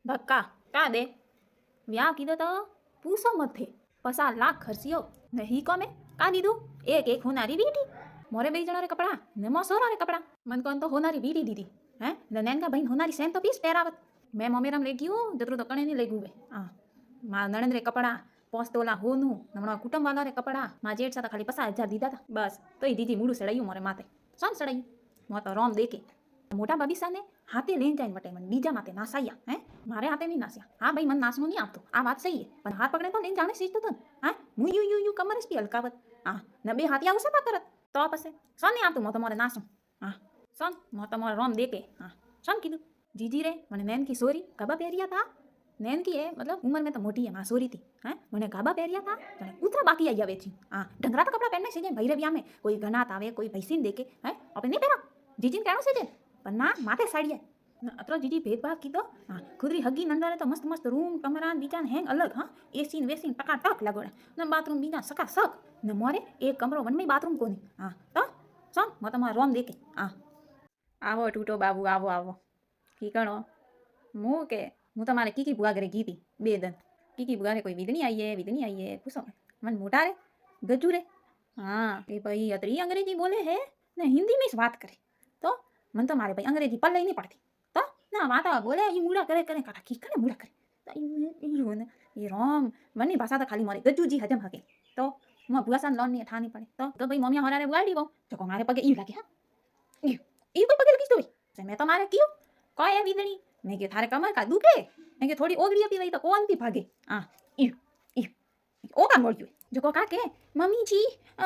ધક્કા કા દે વ્યાહ કીધો તો પૂછો મત થે 50 લાખ ખર્ચ્યો ને હી કોમે કા દીધું એક હોનારી વીટી મોરે બે જણા રે કપડા ને મો સોરા રે કપડા મન કોન તો હોનારી વીટી દીધી હે ને નેન કા ભાઈ હોનારી સેન તો પીસ પહેરાવત મેં મમ્મીરામ લઈ ગયું જતરું તો કણે ની લઈ ગયું હા મા નણંદ રે કપડા 5 તોલા હોનું હમણાં કુટુંબ વાળા રે કપડા મા જેઠ સાથે ખાલી 50,000 દીધા હતા બસ તો એ દીધી મૂડું સડાયું મોરે માથે સોન સડાયું મો તો રોમ દેકે મોટા બાબી સાને હાથે લઈને જાય વટે મને બીજા માથે નાસાયા હે મારે હાથે નહીં નાસ્યા હા ભાઈ મને નાસનું નહીં આપતું આ વાત સહી પણ હાથ પકડે તો લઈને જાણે શીખતો હતો હા હું યુ કમર સ્પી હલકાવત હા ને બે હાથી આવું સપા કરત તો પછી સોન નહીં આપતું મો તમારે નાસું હા સોન મો તમારે રોમ દેકે હા સોન કીધું જીજી રે મને નેન કી સોરી ગાબા પહેર્યા હતા નેન કી है मतलब उम्र में तो मोटी है मां सोरी थी हैं मैंने गाबा पहरिया था मैंने उतरा बाकी आई आवे छी हां ढंगरा तो कपड़ा पहनने से जे भैरविया में कोई गनात आवे कोई भैसीन देके हैं अपन नहीं पहरा जीजीन कहनो से जे पर ना माथे साड़िया अतरो जीजी भेदभाव कीधो हां खुदरी हगी नंदारे तो मस्त रूम कमरा बीजा हैंग अलग हां एसी ने वेसी टका टक लगोड़ा ने बाथरूम बीजा सका सक ने मोरे एक कमरो वन में बाथरूम कोनी हां तो सोन मो तमा रोम देके हां आवो टूटो बाबू आवो आवो की कणो मु के હું તમારે કીકી બુआ ઘરે ગઈ હતી 2 દન કીકી બુआ રે કોઈ વિધણી આવી હે પૂછો મને મોટા રે ગજુ રે હા એ ભાઈ અતરી અંગ્રેજી બોલે હે ને હિન્દી में વાત કરે તો મને તો મારે ભાઈ અંગ્રેજી પલ્લે નહીં પડતી તો ના વાતા બોલે ઈ મૂડા કરે કાટા કી કરે મૂડા કરે તો ઈ ને એ રોમ મની ભાષા તો ખાલી મારે ગજુજી હજમ હકે તો હું બુआ સાન લોન ની ઠાની પડે તો ભાઈ મમ્મી હરારે ગાડી બહુ જો મારે પગે ઈ લાગે હા ઈ કોઈ પગે લગી તો મેં તો મારે કીયું કોઈ વિધણી मैं कि थारे कमर का दुखे मैं कि थोड़ी ओगड़ी अपी वही तो कौन भी भागे हाँ ओका बोल क्यों जो को का के मम्मी जी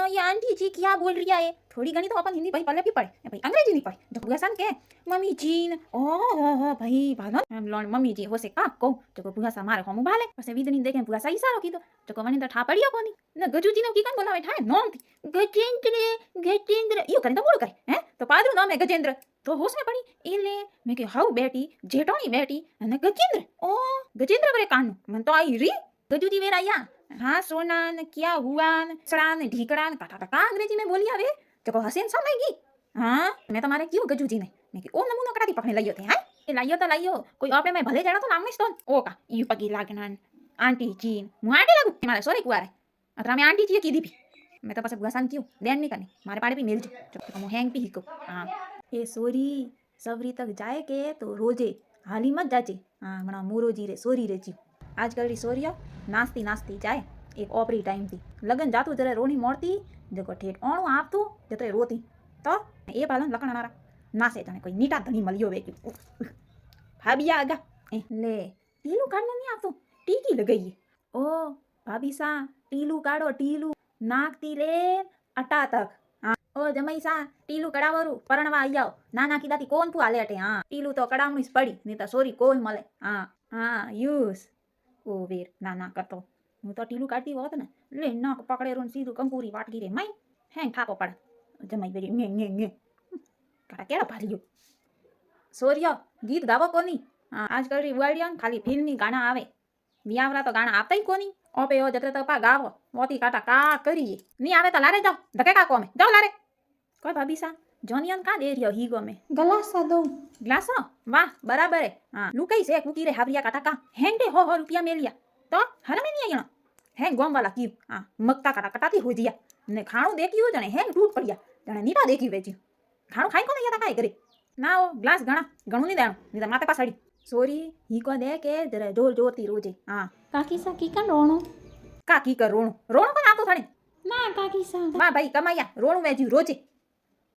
ये आंटी जी क्या बोल रही है थोड़ी घनी तो अपन हिंदी भाई पल्ले भी पढ़े भाई अंग्रेजी नहीं पढ़े जो बुआ सान के मम्मी जी ओ भाई भालो हम लोन मम्मी जी होसे का को जो को बुआ सा मारे हम भाले पसे विदनी देखे बुआ सा इशारो कीधो जो को मनी तो ठा पड़ियो कोनी ने गजुजी ने की कन बोलावे ठाए नोम गजेंद्र यो करे तो बोल करे हैं तो पादरू नाम है गजेंद्र तो होश में पड़ी एले मैं के हाउ बेटी जेठोनी बेटी અને ગજેન્દ્ર ઓ ગજેન્દ્ર વરે કાન મન તો આઈ રી ગજુજી વેર આયા हाँ सोना ने क्या हुआ ने सड़ा ने ढीकड़ा ने काटा का अंग्रेजी में बोली आवे जो को हसीन समझेगी हाँ मैं तुम्हारे क्यों गजूजी ने मैं कि ओ नमूनो कटाती पकड़ने लायो थे हां ए लायो कोई आपने में भले जाना तो नाम नहीं स्टोन ओ का यू पगी लागना आंटी जी मैं आंटी लागू मारे सॉरी कुआरे अतरा मैं आंटी जी की दी भी मैं तो पास बुआसान क्यों देन नहीं करनी मारे पाड़े भी मिल जो तो मैं हैंग भी हिको हां ए सॉरी सवरी तक जाए के तो रोजे हाली मत जाचे हां मना मोरोजी रे सोरी रे जी आजकल री सोरिया नास्ती जाए एक ओपरी टाइम थी लगन जातू जरे रोनी मोड़ती जको ठेठ ओणो आपतू जतरे रोती तो ए पालन लकणारा नासे जाने कोई नीटा धनी मलियो वे की भाबिया आगा ले टीलू काढनो नहीं आपतो टीकी लगाई ओ भाभी सा टीलू काढो टीलू नाकती ले अटा तक हाँ ओ जमई सा टीलू कड़ावरू परણવા आई जाओ नाना कीदाती कोन फू आले अटे हाँ टीलू तो कड़ावणी पड़ी नहीं तो सोरी कोई मले हाँ यूस ओ वीर नाना करतो હું તો ટીલું કાઢતી હોત ને લે નાક પકડે રોન સીધું કંકુરી વાટકી રે માઈ હેંગ થાકો પડે જમાઈ બેરી મે કાટા કેળા ભાર્યો સોરિયો ગીત ગાવો કોની આજકાલ રી વાડિયા ખાલી ફિલ્મની ગાણા આવે મિયાવરા તો ગાણા આપતાઈ કોની ઓપે ઓ જત્રે તપા ગાવો મોતી કાટા કા કરીએ ની આવે તો લારે જાઓ ધકે કાકો અમે જાઓ લારે કોઈ ભાભી સા જોનિયન કા દે રહ્યો હીગો મે ગ્લાસા દો ગ્લાસો વાહ બરાબર હે હા લુકઈ से कुकी रे हावरिया काटा का हेंडे हो रुपया मेलिया तो हर में नहीं आया है गोम वाला की हां मक्का काटा कटाती हो दिया ने खाणो देखी हो जने है टूट पड़िया जने नीटा देखी वेची खाणो खाई को नहीं काय करे ना ओ ग्लास घणा घणो नहीं देणो नहीं तो माते पासड़ी सोरी ही को दे के जरे जोर जोरती रोजे हां काकी सा की का रोणो काकी का रोणो को ना तो थणे ना काकी सा वाह भाई कमाया रोणो वेजी रोजे